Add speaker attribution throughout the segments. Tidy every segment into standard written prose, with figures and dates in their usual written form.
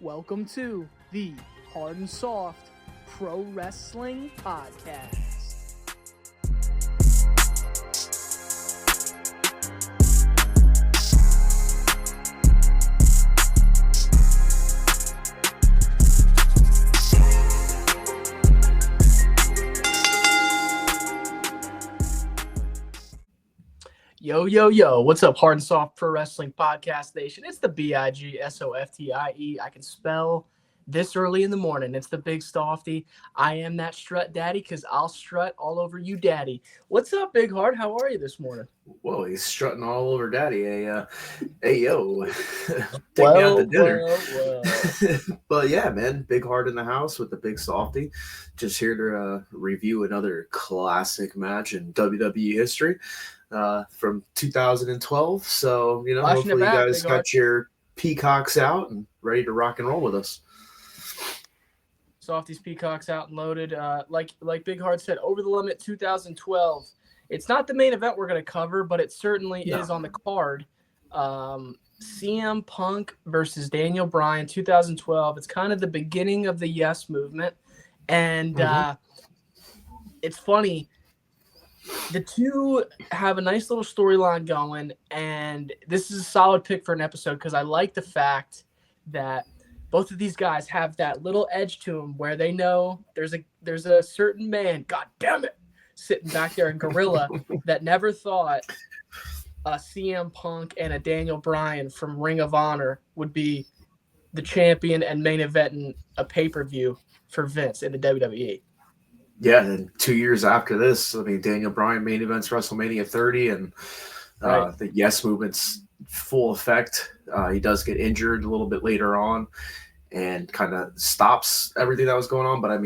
Speaker 1: Welcome to the Hard and Soft Pro Wrestling Podcast. Yo, what's up, Hard and Soft Pro Wrestling Podcast Nation? It's the BIGSOFTIE. I can spell this early in the morning. It's the Big Softy. I am that strut daddy because I'll strut all over you, daddy. What's up, Big Hard? How are you this morning?
Speaker 2: Whoa, he's strutting all over daddy. Hey, yo, take me out to dinner. But yeah, man, Big Hard in the house with the Big Softy. Just here to review another classic match in WWE history. From 2012. So, hopefully you guys got your peacocks out and ready to rock and roll with us.
Speaker 1: Softy's peacocks out and loaded. Like Big Hard said, Over the Limit 2012. It's not the main event we're going to cover, but it certainly is on the card. CM Punk versus Daniel Bryan 2012. It's kind of the beginning of the Yes movement. And it's funny. The two have a nice little storyline going, and this is a solid pick for an episode because I like the fact that both of these guys have that little edge to them where they know there's a certain man, god damn it, sitting back there in Gorilla that never thought a CM Punk and a Daniel Bryan from Ring of Honor would be the champion and main eventing a pay-per-view for Vince in the WWE.
Speaker 2: Yeah, and 2 years after this, Daniel Bryan main events WrestleMania 30, and the Yes movement's full effect. He does get injured a little bit later on and kind of stops everything that was going on. But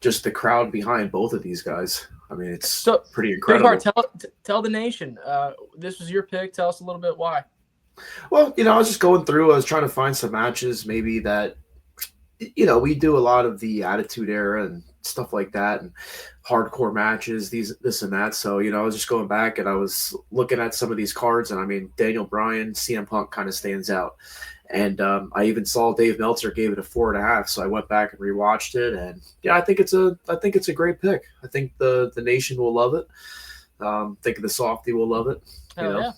Speaker 2: the crowd behind both of these guys, it's pretty incredible.
Speaker 1: Big Heart, tell the nation, this was your pick. Tell us a little bit why.
Speaker 2: Well, I was just going through. I was trying to find some matches maybe that, we do a lot of the Attitude Era and stuff like that and hardcore matches, this and that. So, I was just going back and I was looking at some of these cards, and Daniel Bryan, CM Punk kind of stands out. And I even saw Dave Meltzer gave it a 4.5. So I went back and rewatched it, and I think it's a great pick. I think the nation will love it. I think the Softy will love it.
Speaker 1: Yeah.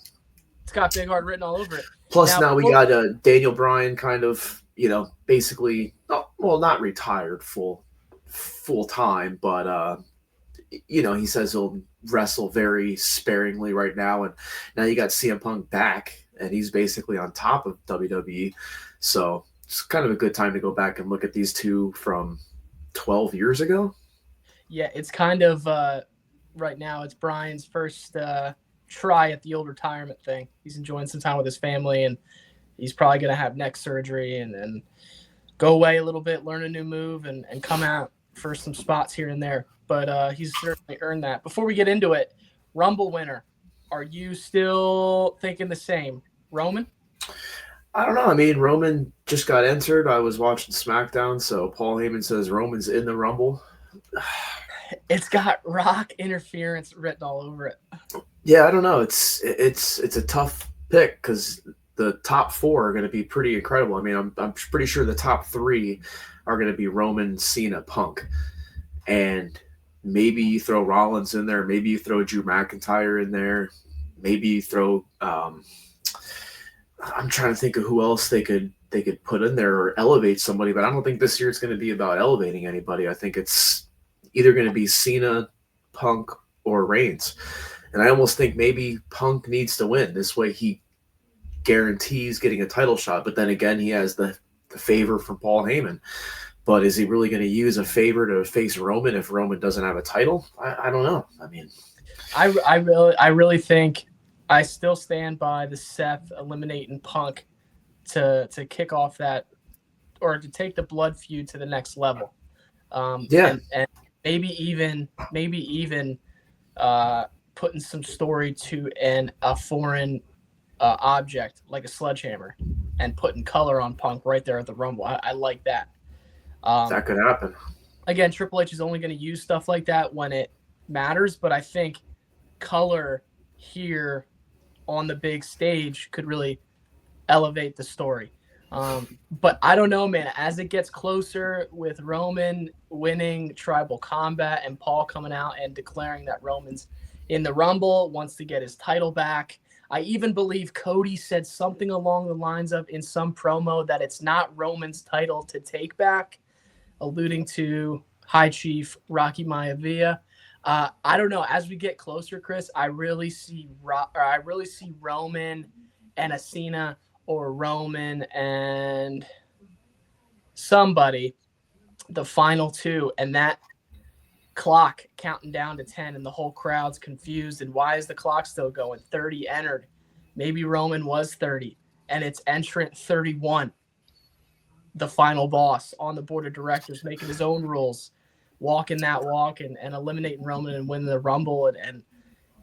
Speaker 1: It's got Big Hard written all over it.
Speaker 2: Plus now we got Daniel Bryan kind of, basically, not retired full time, but he says he'll wrestle very sparingly right now, and now you got CM Punk back, and he's basically on top of WWE, so it's kind of a good time to go back and look at these two from 12 years ago.
Speaker 1: Yeah, it's kind of right now it's Bryan's first try at the old retirement thing. He's enjoying some time with his family, and he's probably going to have neck surgery and go away a little bit, learn a new move, and come out for some spots here and there. But he's certainly earned that. Before we get into it, Rumble winner, are you still thinking the same? Roman?
Speaker 2: I don't know. Roman just got entered. I was watching SmackDown, so Paul Heyman says Roman's in the Rumble.
Speaker 1: It's got Rock interference written all over it.
Speaker 2: Yeah, I don't know. It's a tough pick because the top four are going to be pretty incredible. I'm pretty sure the top three are going to be Roman, Cena, Punk. And maybe you throw Rollins in there. Maybe you throw Drew McIntyre in there. Maybe you throw I'm trying to think of who else they could put in there or elevate somebody. But I don't think this year it's going to be about elevating anybody. I think it's either going to be Cena, Punk, or Reigns. And I almost think maybe Punk needs to win. This way he guarantees getting a title shot, but then again he has the favor from Paul Heyman. But is he really going to use a favor to face Roman if Roman doesn't have a title? I don't know.
Speaker 1: I really think I still stand by the Seth eliminating Punk to kick off that, or to take the blood feud to the next level. And maybe even putting some story to a foreign object like a sledgehammer and putting color on Punk right there at the Rumble. I like that.
Speaker 2: That could happen.
Speaker 1: Again, Triple H is only going to use stuff like that when it matters, but I think color here on the big stage could really elevate the story. But I don't know, man. As it gets closer with Roman winning Tribal Combat and Paul coming out and declaring that Roman's in the Rumble, wants to get his title back. I even believe Cody said something along the lines of in some promo that it's not Roman's title to take back, alluding to High Chief Rocky Maivia. I don't know. As we get closer, Chris, I really see Roman and a Cena, or Roman and somebody, the final two, and that clock counting down to 10, and the whole crowd's confused. And why is the clock still going? 30 entered. Maybe Roman was 30, and it's entrant 31, the final boss on the board of directors, making his own rules, walking that walk and eliminating Roman and winning the Rumble,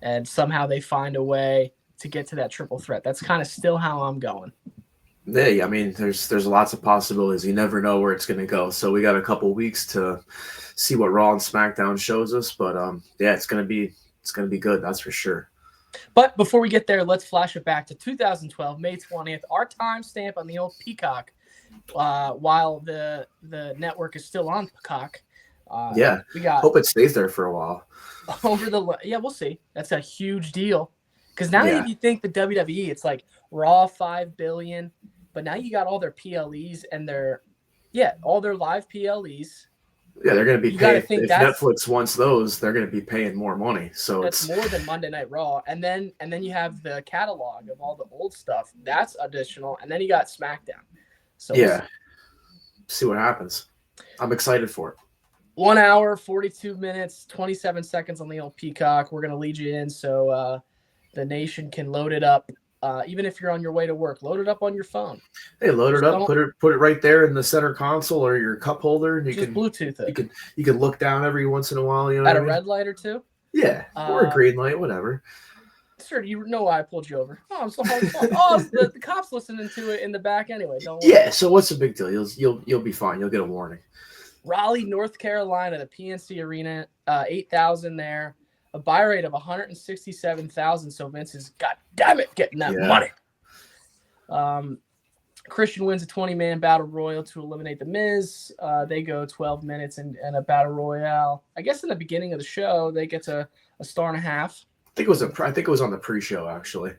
Speaker 1: and somehow they find a way to get to that triple threat. That's kind of still how I'm going.
Speaker 2: Yeah, I mean, there's lots of possibilities. You never know where it's going to go. So we got a couple weeks to see what Raw and SmackDown shows us. But yeah, it's going to be good. That's for sure.
Speaker 1: But before we get there, let's flash it back to 2012, May 20th. Our timestamp on the old Peacock, while the network is still on Peacock.
Speaker 2: Yeah,
Speaker 1: we got
Speaker 2: hope it stays there for a while.
Speaker 1: We'll see. That's a huge deal. Because now if you think the WWE, it's like Raw $5 billion, but now you got all their PLEs and all their live PLEs.
Speaker 2: Yeah, they're going to be paying. If Netflix wants those, they're going to be paying more money. So
Speaker 1: that's more than Monday Night Raw, and then you have the catalog of all the old stuff. That's additional, and then you got SmackDown. So
Speaker 2: yeah, see what happens. I'm excited for it.
Speaker 1: 1 hour, 42 minutes, 27 seconds on the old Peacock. We're going to lead you in so the nation can load it up. Even if you're on your way to work, load it up on your phone.
Speaker 2: Hey, load it up, put it right there in the center console or your cup holder, and you can
Speaker 1: Bluetooth it.
Speaker 2: You can look down every once in a while. You know,
Speaker 1: at a red light or two.
Speaker 2: Yeah, or a green light, whatever.
Speaker 1: Sir, you know why I pulled you over? Oh, I'm so hard. The cops listening to it in the back anyway. Don't worry.
Speaker 2: Yeah, so what's the big deal? You'll be fine. You'll get a warning.
Speaker 1: Raleigh, North Carolina, the PNC Arena, 8,000 there. A buy rate of 167,000. So Vince is, God damn it, getting that money. Christian wins a 20-man battle royal to eliminate the Miz. They go 12 minutes and a battle royale. I guess in the beginning of the show they get to a star and a half.
Speaker 2: I think it was on the pre-show actually.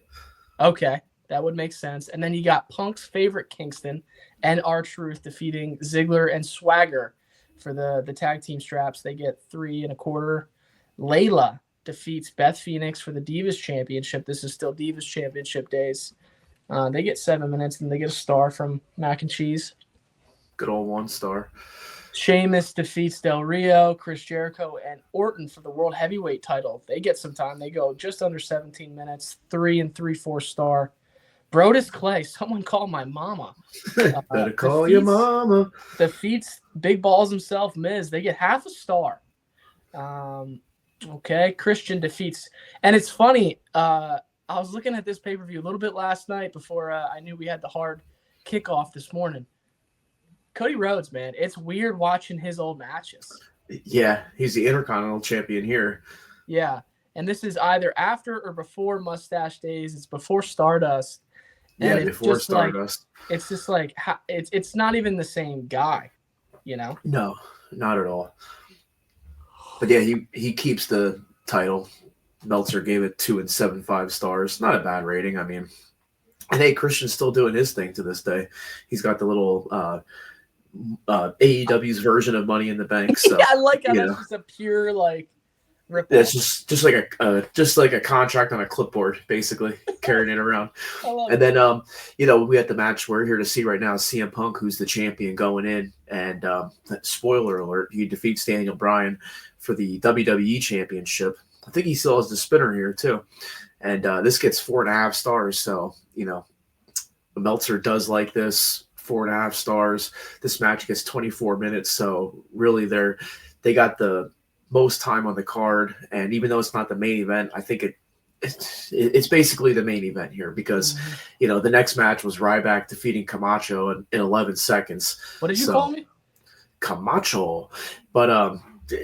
Speaker 1: Okay, that would make sense. And then you got Punk's favorite Kingston and R-Truth defeating Ziggler and Swagger for the tag team straps. They get 3 1/4. Layla defeats Beth Phoenix for the Divas Championship. This is still Divas Championship days. They get 7 minutes, and they get a star from Mac and Cheese.
Speaker 2: Good old 1 star.
Speaker 1: Sheamus defeats Del Rio, Chris Jericho, and Orton for the World Heavyweight title. They get some time. They go just under 17 minutes, 3 3/4 star. Brodus Clay, someone call my mama.
Speaker 2: Better call your mama.
Speaker 1: Defeats Big Balls himself, Miz. They get half a star. Okay, Christian defeats. And it's funny, I was looking at this pay-per-view a little bit last night before I knew we had the hard kickoff this morning. Cody Rhodes, man, it's weird watching his old matches.
Speaker 2: Yeah, he's the Intercontinental Champion here.
Speaker 1: Yeah, and this is either after or before Mustache Days. It's before Stardust. And
Speaker 2: before Stardust.
Speaker 1: It's just like it's not even the same guy, you know?
Speaker 2: No, not at all. But yeah, he keeps the title. Meltzer gave it 2 7/5 stars. Not a bad rating. I mean, and hey, Christian's still doing his thing to this day. He's got the little AEW's version of Money in the Bank. So,
Speaker 1: yeah, I like how that's just a pure rip.
Speaker 2: Yeah, it's just like a contract on a clipboard, basically carrying it around. And then we had the match we're here to see right now. CM Punk, who's the champion, going in, and spoiler alert, he defeats Daniel Bryan for the WWE Championship. I think he still has the spinner here too, and this gets 4.5 stars. So Meltzer does like this. 4.5 stars. This match gets 24 minutes. So really, they got the most time on the card, and even though it's not the main event, I think it's basically the main event here because the next match was Ryback defeating Camacho in 11 seconds.
Speaker 1: What did you call me?
Speaker 2: Camacho. But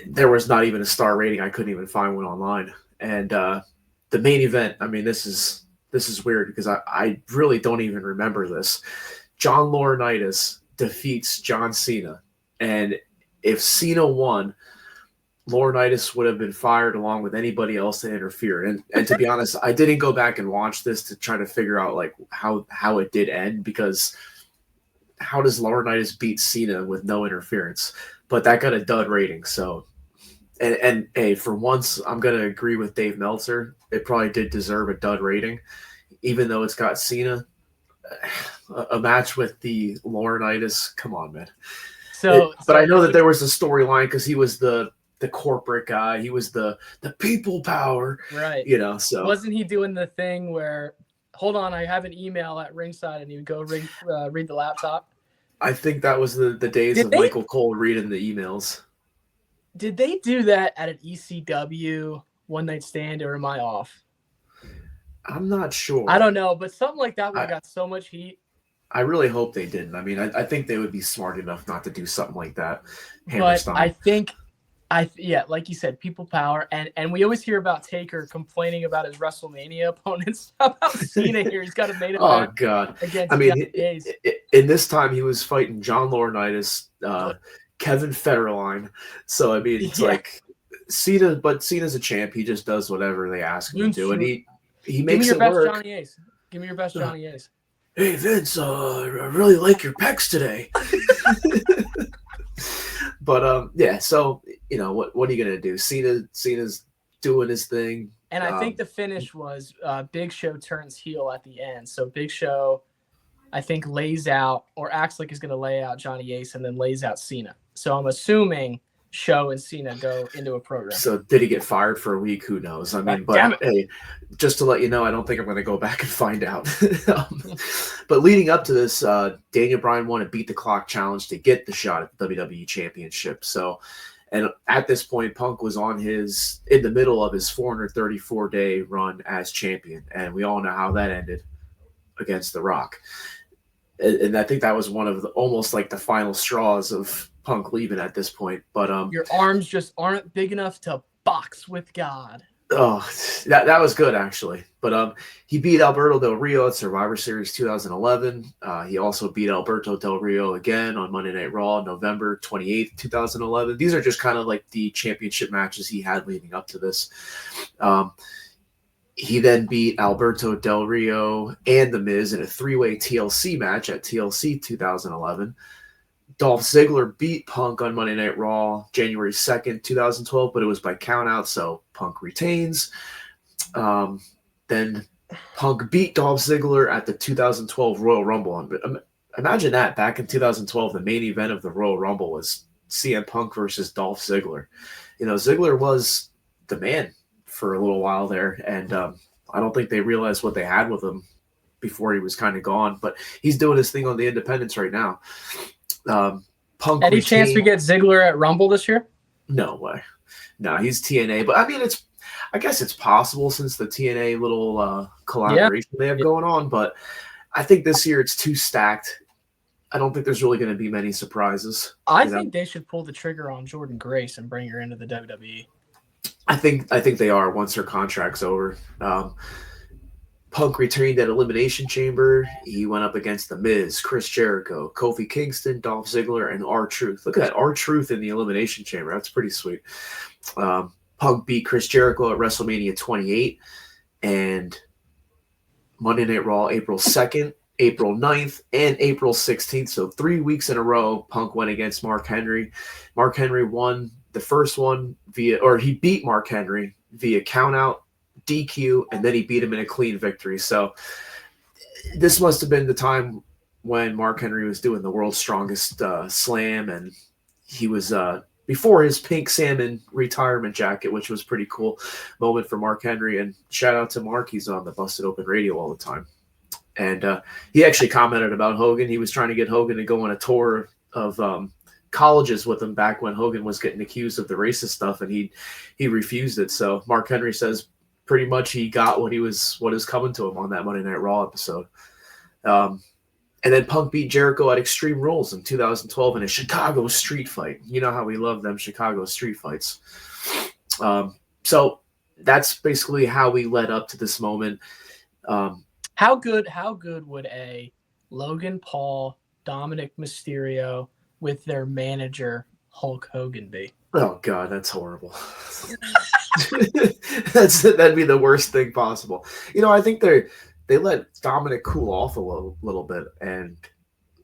Speaker 2: there was not even a star rating. I couldn't even find one online. And the main event, I mean, this is weird because I really don't even remember this. John Laurinaitis defeats John Cena, and if Cena won, Laurinaitis would have been fired along with anybody else that interfered. And to be honest, I didn't go back and watch this to try to figure out like how it did end, because how does Laurinaitis beat Cena with no interference? But that got a dud rating. So, and hey, for once, I'm gonna agree with Dave Meltzer. It probably did deserve a dud rating, even though it's got Cena. A match with the Laurinaitis, come on, man. But I know that there was a storyline because he was the corporate guy. He was the people power,
Speaker 1: right?
Speaker 2: So
Speaker 1: wasn't he doing the thing where, hold on, I have an email at ringside, and you go read the laptop?
Speaker 2: I think that was the days of Michael Cole reading the emails.
Speaker 1: Did they do that at an ECW one night stand, or am I off?
Speaker 2: I'm not sure.
Speaker 1: I don't know, but something like that would have got so much heat.
Speaker 2: I really hope they didn't. I mean, I think they would be smart enough not to do something like that.
Speaker 1: But I think, like you said, people power, and we always hear about Taker complaining about his WrestleMania opponents. How about Cena here? He's got a main event.
Speaker 2: Oh God!
Speaker 1: I mean,
Speaker 2: in this time he was fighting John Laurinaitis, Kevin Federline. So I mean, it's like Cena, but Cena's a champ. He just does whatever they ask him to do, and he makes it work.
Speaker 1: Give me your best Johnny Ace.
Speaker 2: Hey Vince, I really like your pecs today. But yeah, so what are you gonna do? Cena's doing his thing,
Speaker 1: and I think the finish was Big Show turns heel at the end. So Big Show, I think, lays out or acts like he's gonna lay out Johnny Ace and then lays out Cena. So I'm assuming Show and Cena go into a program.
Speaker 2: So did he get fired for a week? Who knows? I mean, but hey, just to let you know, I don't think I'm going to go back and find out. But leading up to this, Daniel Bryan won a beat the clock challenge to get the shot at the WWE Championship. So, and at this point, Punk was in the middle of his 434-day run as champion, and we all know how that ended against The Rock. And I think that was one of almost like the final straws of Punk leaving at this point. But
Speaker 1: your arms just aren't big enough to box with God.
Speaker 2: Oh, that was good actually. But he beat Alberto Del Rio at Survivor Series 2011. He also beat Alberto Del Rio again on Monday Night Raw, November 28th, 2011. These are just kind of like the championship matches he had leading up to this. He then beat Alberto Del Rio and The Miz in a three-way TLC match at TLC 2011. Dolph Ziggler beat Punk on Monday Night Raw January 2nd, 2012, but it was by countout, so Punk retains. Then Punk beat Dolph Ziggler at the 2012 Royal Rumble. Imagine that. Back in 2012, the main event of the Royal Rumble was CM Punk versus Dolph Ziggler. Ziggler was the man for a little while there, and I don't think they realized what they had with him before he was kind of gone, but he's doing his thing on the independents right now. Punk
Speaker 1: Any chance we get Ziggler at Rumble this year?
Speaker 2: No way. No, he's TNA, but I mean, I guess it's possible since the TNA little collaboration they have going on, but I think this year it's too stacked. I don't think there's really going to be many surprises.
Speaker 1: I think they should pull the trigger on Jordan Grace and bring her into the WWE.
Speaker 2: I think they are once her contract's over. Punk retained at Elimination Chamber. He went up against The Miz, Chris Jericho, Kofi Kingston, Dolph Ziggler, and R-Truth. Look at that, R-Truth in the Elimination Chamber. That's pretty sweet. Punk beat Chris Jericho at WrestleMania 28 and Monday Night Raw April 2nd, April 9th, and April 16th. So 3 weeks in a row, Punk went against Mark Henry. Mark Henry won the first one he beat Mark Henry via countout, DQ, and then he beat him in a clean victory. So this must have been the time when Mark Henry was doing the world's strongest slam, and he was before his pink salmon retirement jacket, which was pretty cool moment for Mark Henry. And shout out to Mark, he's on the Busted Open Radio all the time. And he actually commented about Hogan. He was trying to get Hogan to go on a tour of colleges with him back when Hogan was getting accused of the racist stuff, and he refused it. So Mark Henry says pretty much he got what is coming to him on that Monday Night Raw episode. And then Punk beat Jericho at Extreme Rules in 2012 in a Chicago street fight. You know how we love them Chicago street fights. So that's basically how we led up to this moment.
Speaker 1: How good would a Logan Paul, Dominic Mysterio with their manager Hulk Hogan be?
Speaker 2: Oh God, that's horrible. That'd be the worst thing possible. I think they let Dominic cool off a little bit, and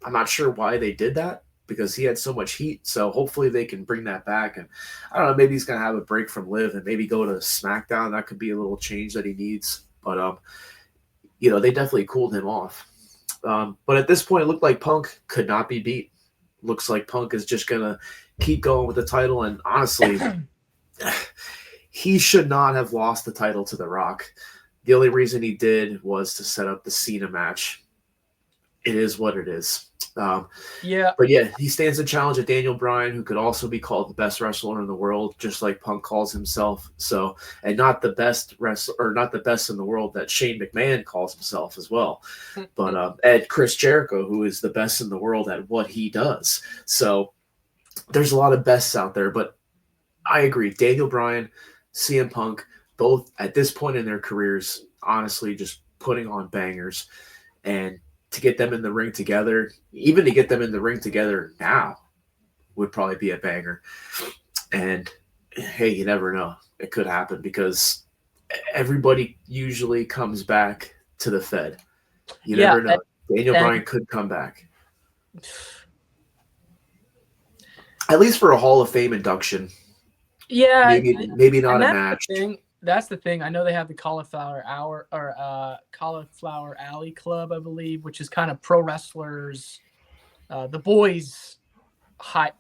Speaker 2: I'm not sure why they did that because he had so much heat. So hopefully they can bring that back. And I don't know, maybe he's gonna have a break from Live and maybe go to SmackDown. That could be a little change that he needs. But they definitely cooled him off. But at this point, it looked like Punk could not be beat. Looks like Punk is just gonna keep going with the title. And honestly, he should not have lost the title to The Rock. The only reason he did was to set up the Cena match. It is what it is.
Speaker 1: Yeah.
Speaker 2: But yeah, he stands a challenge at Daniel Bryan, who could also be called the best wrestler in the world, just like Punk calls himself. So, and not the best wrestler, or not the best in the world that Shane McMahon calls himself as well. But and Chris Jericho, who is the best in the world at what he does. So there's a lot of bests out there. But I agree, Daniel Bryan, CM Punk, both at this point in their careers, honestly, just putting on bangers. And to get them in the ring together, even to get them in the ring together now, would probably be a banger. And hey, you never know. It could happen because everybody usually comes back to the Fed. You never know. Daniel Bryan could come back. At least for a Hall of Fame induction.
Speaker 1: Yeah.
Speaker 2: Maybe not a match.
Speaker 1: That's the thing. I know they have the Cauliflower Alley Club, I believe, which is kind of pro wrestlers, the boys high.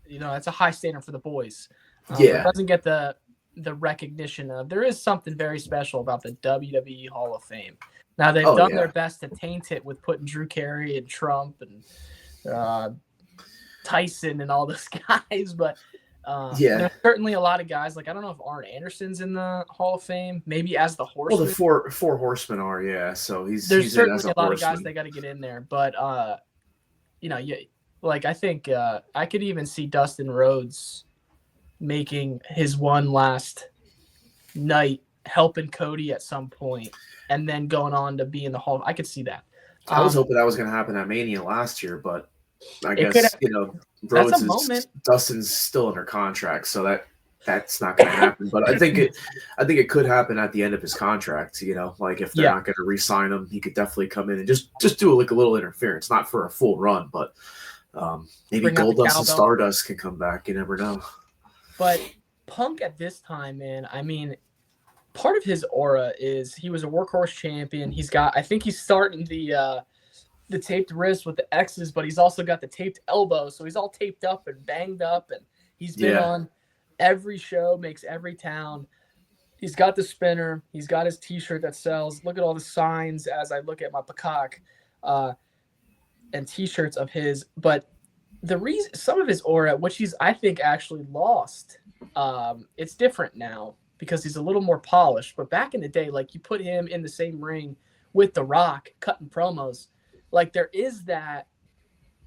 Speaker 1: It's a high standard for the boys. It doesn't get the recognition of. There is something very special about the WWE Hall of Fame. Now they've done their best to taint it with putting Drew Carey and Trump and Tyson and all those guys, but. There's certainly a lot of guys. Like, I don't know if Arn Anderson's in the Hall of Fame, maybe as the Horseman.
Speaker 2: Well, the four horsemen are, yeah. So there's
Speaker 1: certainly a lot of guys they got to get in there. But I think I could even see Dustin Rhodes making his one last night, helping Cody at some point, and then going on to be in the Hall. I could see that.
Speaker 2: I was hoping that was going to happen at Mania last year, but I guess Rhodes Dustin's still under contract, so that's not going to happen. But I think it could happen at the end of his contract. Like if they're not going to re-sign him, he could definitely come in and just do a little interference, not for a full run, but maybe Goldust and Stardust can come back. You never know.
Speaker 1: But Punk at this time, man, I mean, part of his aura is he was a workhorse champion. I think he's starting the taped wrist with the X's, but he's also got the taped elbow. So he's all taped up and banged up, and he's been on every show, makes every town. He's got the spinner. He's got his T-shirt that sells. Look at all the signs as I look at my peacock and T-shirts of his. But the reason, some of his aura, which he's, I think, actually lost, it's different now because he's a little more polished. But back in the day, like, you put him in the same ring with The Rock cutting promos, like, there is that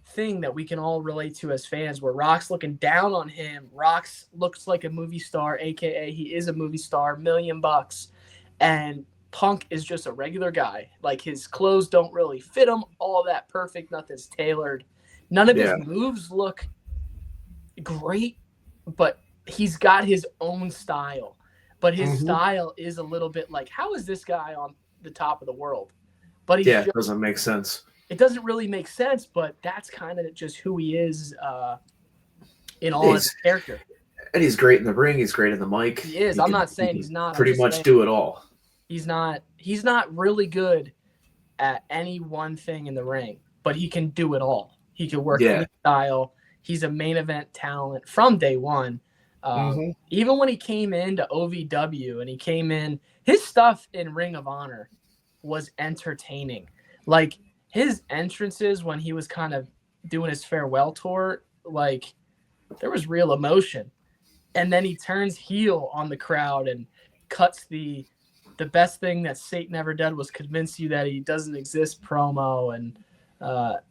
Speaker 1: thing that we can all relate to as fans where Rock's looking down on him. Rock's looks like a movie star, a.k.a. he is a movie star, $1 million. And Punk is just a regular guy. Like, his clothes don't really fit him all that perfect. Nothing's tailored. None of his moves look great, but he's got his own style. But his style is a little bit like, how is this guy on the top of the world? But
Speaker 2: it doesn't make sense.
Speaker 1: It doesn't really make sense, but that's kind of just who he is in all his character.
Speaker 2: And he's great in the ring. He's great in the mic.
Speaker 1: He is. I'm not saying he's not.
Speaker 2: Pretty much do it all.
Speaker 1: He's not really good at any one thing in the ring, but he can do it all. He can work any style. He's a main event talent from day one. Even when he came into OVW and he came in, his stuff in Ring of Honor was entertaining. Like, his entrances when he was kind of doing his farewell tour, like, there was real emotion. And then he turns heel on the crowd and cuts the best thing that Satan ever did was convince you that he doesn't exist promo. And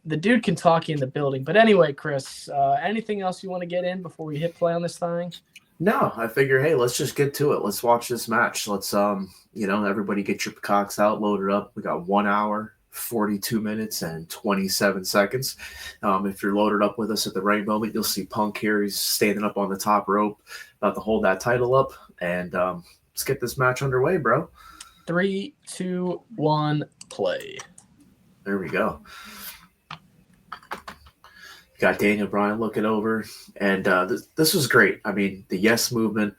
Speaker 1: the dude can talk you in the building. But anyway, Chris, anything else you want to get in before we hit play on this thing?
Speaker 2: No, I figure, hey, let's just get to it. Let's watch this match. Let's, everybody get your peacocks out, load it up. We got 1 hour 42 minutes and 27 seconds. If you're loaded up with us at the right moment, you'll see Punk here. He's standing up on the top rope, about to hold that title up. And let's get this match underway, bro.
Speaker 1: 3, 2, 1, play.
Speaker 2: There we go. Got Daniel Bryan looking over. And this was great. I mean, the yes movement.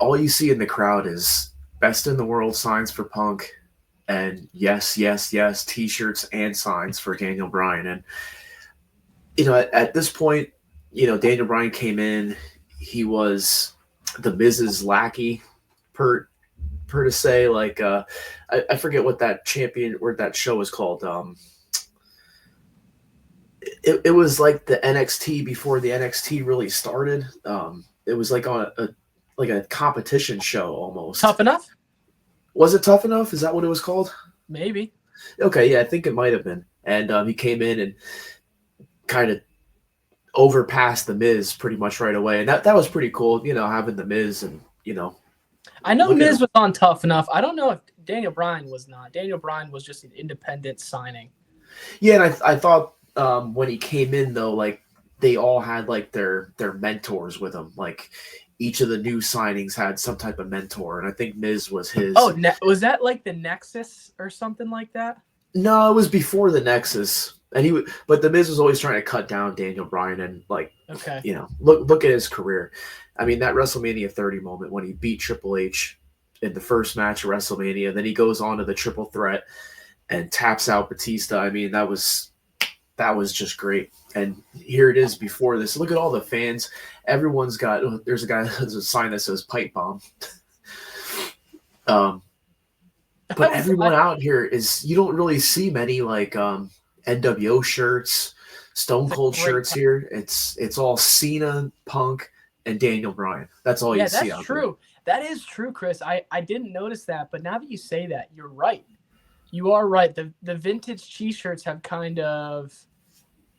Speaker 2: All you see in the crowd is best in the world signs for Punk. And yes, yes, yes, T-shirts and signs for Daniel Bryan. And, at this point, Daniel Bryan came in. He was the Miz's lackey, per to say. Like, I forget what that show was called. It was like the NXT before the NXT really started. It was like on a competition show almost.
Speaker 1: Tough Enough?
Speaker 2: Was it Tough Enough? Is that what it was called?
Speaker 1: Maybe.
Speaker 2: Okay, yeah, I think it might have been. And he came in and kind of overpassed the Miz pretty much right away. And that was pretty cool, having the Miz and,
Speaker 1: I know Miz was on Tough Enough. I don't know if Daniel Bryan was not. Daniel Bryan was just an independent signing.
Speaker 2: Yeah, and I thought when he came in, though, like, they all had, like, their mentors with them. Like, each of the new signings had some type of mentor, and I think Miz was his.
Speaker 1: Oh, was that like the Nexus or something like that?
Speaker 2: No, it was before the Nexus, and but the Miz was always trying to cut down Daniel Bryan, and look at his career. I mean, that WrestleMania 30 moment when he beat Triple H in the first match of WrestleMania, then he goes on to the triple threat and taps out Batista. I mean, that was just great. And here it is before this. Look at all the fans. Everyone's got. There's a guy that has a sign that says "Pipe Bomb." But everyone out here is. You don't really see many like NWO shirts, Stone Cold shirts here. It's all Cena, Punk, and Daniel Bryan. That's all you see.
Speaker 1: Yeah, that's true. That is true, Chris. I didn't notice that, but now that you say that, you're right. You are right. The vintage T-shirts have kind of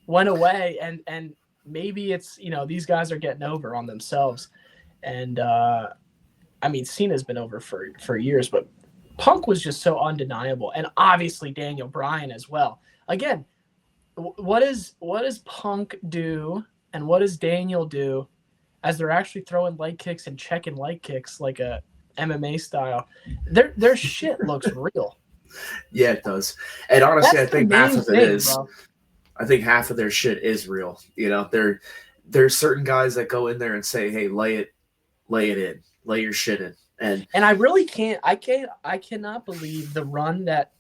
Speaker 1: went away, and maybe it's these guys are getting over on themselves. And I mean, Cena's been over for years, but Punk was just so undeniable, and obviously Daniel Bryan as well. Again, what does Punk do, and what does Daniel do, as they're actually throwing leg kicks and checking leg kicks like a MMA style? Their shit looks real.
Speaker 2: Yeah, it does. And honestly, I think half of it is.
Speaker 1: Bro.
Speaker 2: I think half of their shit is real. There's certain guys that go in there and say, "Hey, lay it in, lay your shit in." And
Speaker 1: I really can't. I cannot believe the run that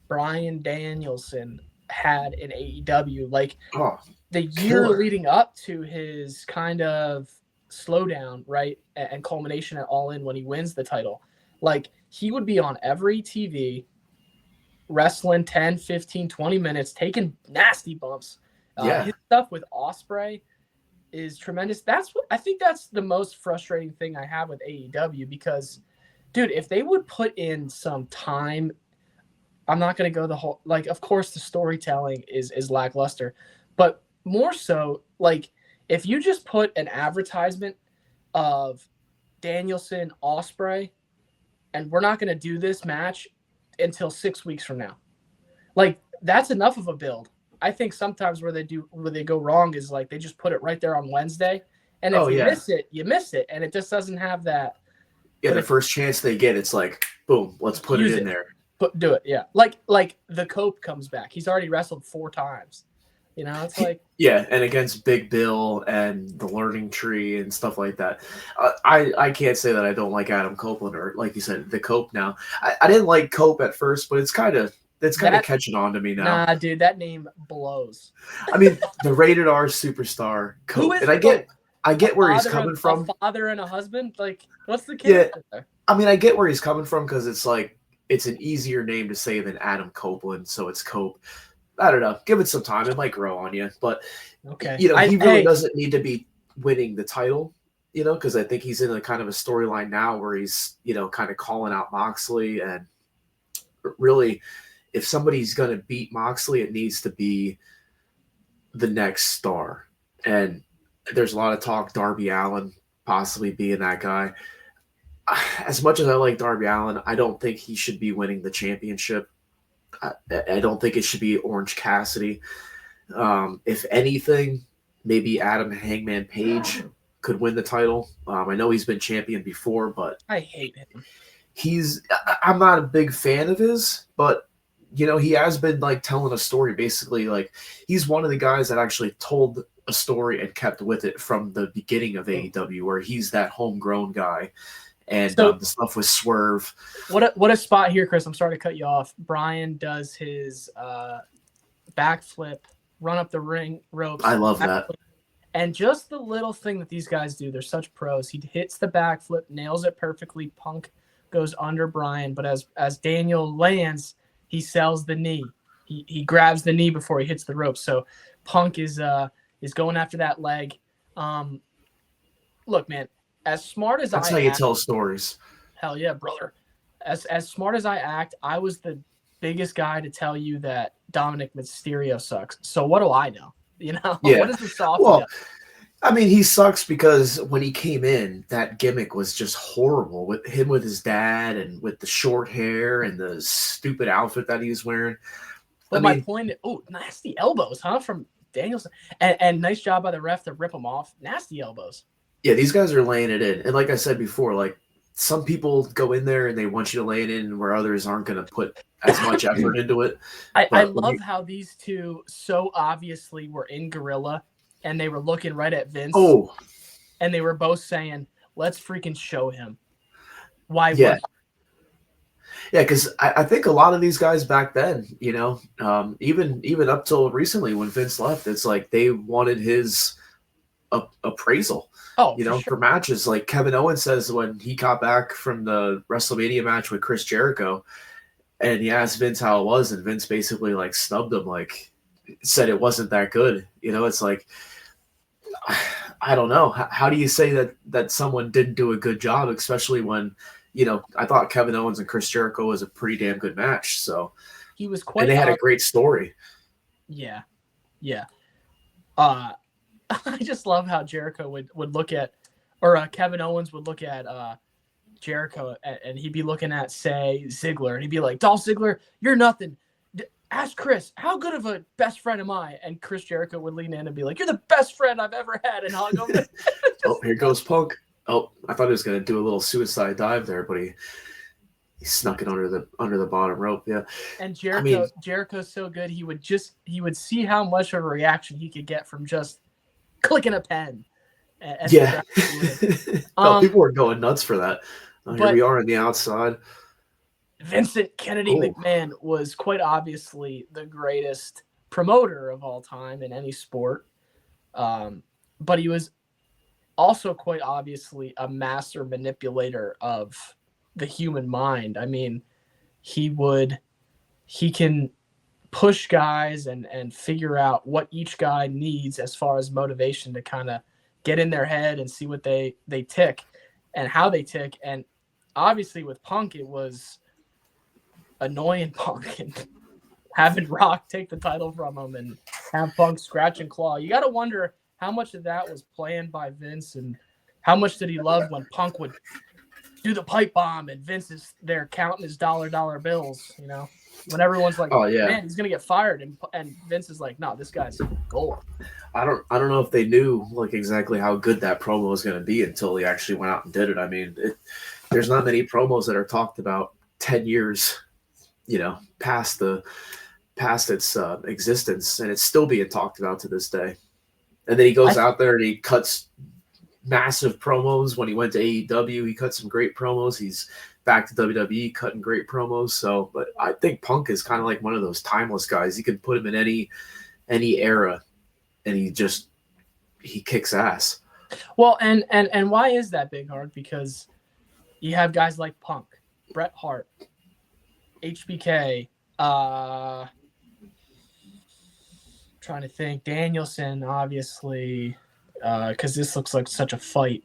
Speaker 1: Bryan Danielson had in AEW. Like the year leading up to his kind of slowdown, right, and culmination at All In when he wins the title. Like, he would be on every TV, wrestling 10, 15, 20 minutes, taking nasty bumps. His stuff with Ospreay is tremendous. I think that's the most frustrating thing I have with AEW, because, dude, if they would put in some time, I'm not going to go the whole, like, of course the storytelling is lackluster, but more so, like, if you just put an advertisement of Danielson, Ospreay, and we're not going to do this match until 6 weeks from now, like, that's enough of a build. I think sometimes where they go wrong is, like, they just put it right there on Wednesday, and if miss it, you miss it, and it just doesn't have that.
Speaker 2: Yeah, the first chance they get, it's like, boom, let's put it in there.
Speaker 1: Do it, yeah. Like the Cope comes back. He's already wrestled 4 times. It's like,
Speaker 2: yeah, and against Big Bill and the Learning Tree and stuff like that. I can't say that I don't like Adam Copeland, or, like you said, the Cope now. I didn't like Cope at first, but it's kind of catching on to me now.
Speaker 1: Nah, dude, that name blows.
Speaker 2: I mean, the rated R superstar Cope, and I get where he's coming from.
Speaker 1: A father and a husband, like, what's the kid?
Speaker 2: Yeah, I mean, I get where he's coming from, because it's like, it's an easier name to say than Adam Copeland, so it's Cope. I don't know. Give it some time; it might grow on you. But
Speaker 1: okay,
Speaker 2: he really doesn't need to be winning the title, because I think he's in a kind of a storyline now where he's kind of calling out Moxley, and really, if somebody's going to beat Moxley, it needs to be the next star. And there's a lot of talk Darby Allin possibly being that guy. As much as I like Darby Allin, I don't think he should be winning the championship. I don't think it should be Orange Cassidy. If anything, maybe Adam Hangman Page could win the title. I know he's been champion before, but
Speaker 1: I hate him.
Speaker 2: I'm not a big fan of his, but he has been like telling a story. Basically, like he's one of the guys that actually told a story and kept with it from the beginning of AEW, where he's that homegrown guy. And
Speaker 1: So-
Speaker 2: the stuff with Swerve.
Speaker 1: What a spot here, Chris. I'm sorry to cut you off. Bryan does his backflip, run up the ring ropes.
Speaker 2: I love that.
Speaker 1: And just the little thing that these guys do, they're such pros. He hits the backflip, nails it perfectly. Punk goes under Bryan, but as Daniel lands, he sells the knee. He grabs the knee before he hits the rope. So Punk is going after that leg. Look, man, as smart as
Speaker 2: That's
Speaker 1: I
Speaker 2: how you
Speaker 1: act,
Speaker 2: tell stories.
Speaker 1: hell yeah, brother. As smart as I act, I was the biggest guy to tell you that Dominic Mysterio sucks. So what do I know?
Speaker 2: Yeah.
Speaker 1: What is the soft?
Speaker 2: Well, I mean, he sucks because when he came in, that gimmick was just horrible with him, with his dad, and with the short hair and the stupid outfit that he was wearing.
Speaker 1: But my point is, nasty elbows, huh? From Danielson. And nice job by the ref to rip them off. Nasty elbows.
Speaker 2: Yeah, these guys are laying it in. And like I said before, like some people go in there and they want you to lay it in where others aren't going to put as much effort into it.
Speaker 1: I love how these two so obviously were in Gorilla and they were looking right at Vince.
Speaker 2: Oh.
Speaker 1: And they were both saying, let's freaking show him. Why
Speaker 2: Yeah.
Speaker 1: would?
Speaker 2: Yeah, because I think a lot of these guys back then, even up till recently when Vince left, it's like they wanted his appraisal.
Speaker 1: Oh,
Speaker 2: for matches. Like Kevin Owens says when he got back from the WrestleMania match with Chris Jericho, and he asked Vince how it was, and Vince basically like snubbed him, like said it wasn't that good. It's like, I don't know. How do you say that someone didn't do a good job, especially when, I thought Kevin Owens and Chris Jericho was a pretty damn good match. So
Speaker 1: he was quite,
Speaker 2: and they had a great story.
Speaker 1: Yeah. I just love how Jericho would look at, or Kevin Owens would look at Jericho, and he'd be looking at, say, Ziggler, and he'd be like, Dolph Ziggler, you're nothing. Ask Chris, how good of a best friend am I? And Chris Jericho would lean in and be like, you're the best friend I've ever had, and hug him.
Speaker 2: Oh, here goes Punk. Oh, I thought he was going to do a little suicide dive there, but he snuck it under the bottom rope. Yeah.
Speaker 1: And Jericho's so good, he would see how much of a reaction he could get from just clicking a pen.
Speaker 2: Yeah. People were going nuts for that. Here we are on the outside.
Speaker 1: Vincent Kennedy McMahon was quite obviously the greatest promoter of all time in any sport. But he was also quite obviously a master manipulator of the human mind. I mean, he can push guys and figure out what each guy needs as far as motivation to kind of get in their head and see what they tick and how they tick. And obviously with Punk, it was annoying Punk and having Rock take the title from him and have Punk scratch and claw. You got to wonder how much of that was planned by Vince and how much did he love when Punk would do the pipe bomb and Vince is there counting his dollar bills, when everyone's like, oh yeah, man, he's gonna get fired, and Vince is like, no, this guy's gold.
Speaker 2: I don't know if they knew like exactly how good that promo was going to be until he actually went out and did it. I mean, there's not many promos that are talked about 10 years, past its existence, and it's still being talked about to this day. And then he goes out there and he cuts massive promos. When he went to AEW, he cut some great promos. He's back to WWE cutting great promos. So, but I think Punk is kind of like one of those timeless guys. You can put him in any era and he kicks ass.
Speaker 1: Well, and why is that, Big Hard? Because you have guys like Punk, Bret Hart, HBK, trying to think, Danielson, obviously, because this looks like such a fight.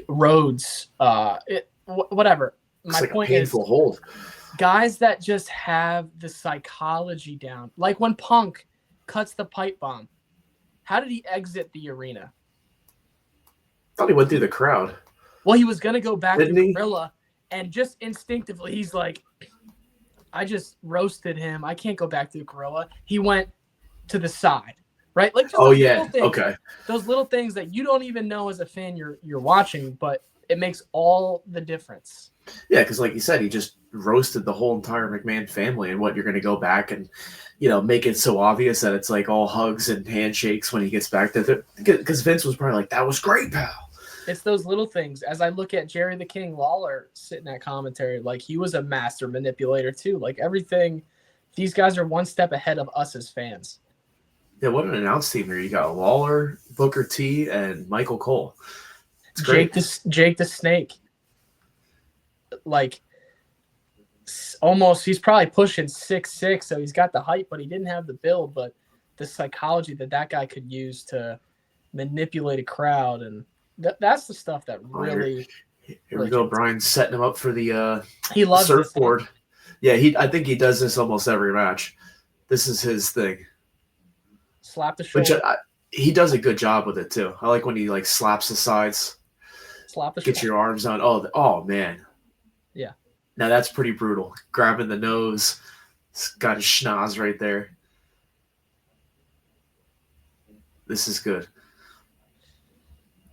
Speaker 1: Rhodes, whatever. My point is,
Speaker 2: hold.
Speaker 1: Guys that just have the psychology down. Like when Punk cuts the pipe bomb, how did he exit the arena?
Speaker 2: I thought he went through the crowd.
Speaker 1: Well, he was going to go back to Gorilla, and just instinctively, he's like, I just roasted him. I can't go back to the gorilla. He went to the side, right? Like just
Speaker 2: Oh
Speaker 1: those
Speaker 2: yeah,
Speaker 1: little things.
Speaker 2: okay.
Speaker 1: Those little things that you don't even know as a fan you're watching, but it makes all the difference.
Speaker 2: Yeah, because like you said, he just roasted the whole entire McMahon family, and what you're going to go back and make it so obvious that it's like all hugs and handshakes when he gets back to because Vince was probably like, "That was great, pal."
Speaker 1: It's those little things. As I look at Jerry the King Lawler sitting at commentary, like he was a master manipulator too. Like everything, these guys are one step ahead of us as fans.
Speaker 2: Yeah, what an announce team here! You got Lawler, Booker T, and Michael Cole. It's great.
Speaker 1: Jake the Snake. Like almost, he's probably pushing 6'6", so he's got the height, but he didn't have the build. But the psychology that guy could use to manipulate a crowd, and that's the stuff that really.
Speaker 2: Here we go. Bryan setting him up for the
Speaker 1: he loves
Speaker 2: surfboard. Yeah, I think he does this almost every match. This is his thing.
Speaker 1: Slap the shoulder.
Speaker 2: Which he does a good job with it too. I like when he like slaps the sides.
Speaker 1: Slap the
Speaker 2: Get
Speaker 1: shoulder.
Speaker 2: your arms on. Oh man.
Speaker 1: Yeah.
Speaker 2: Now that's pretty brutal. Grabbing the nose. It's got his schnoz right there. This is good.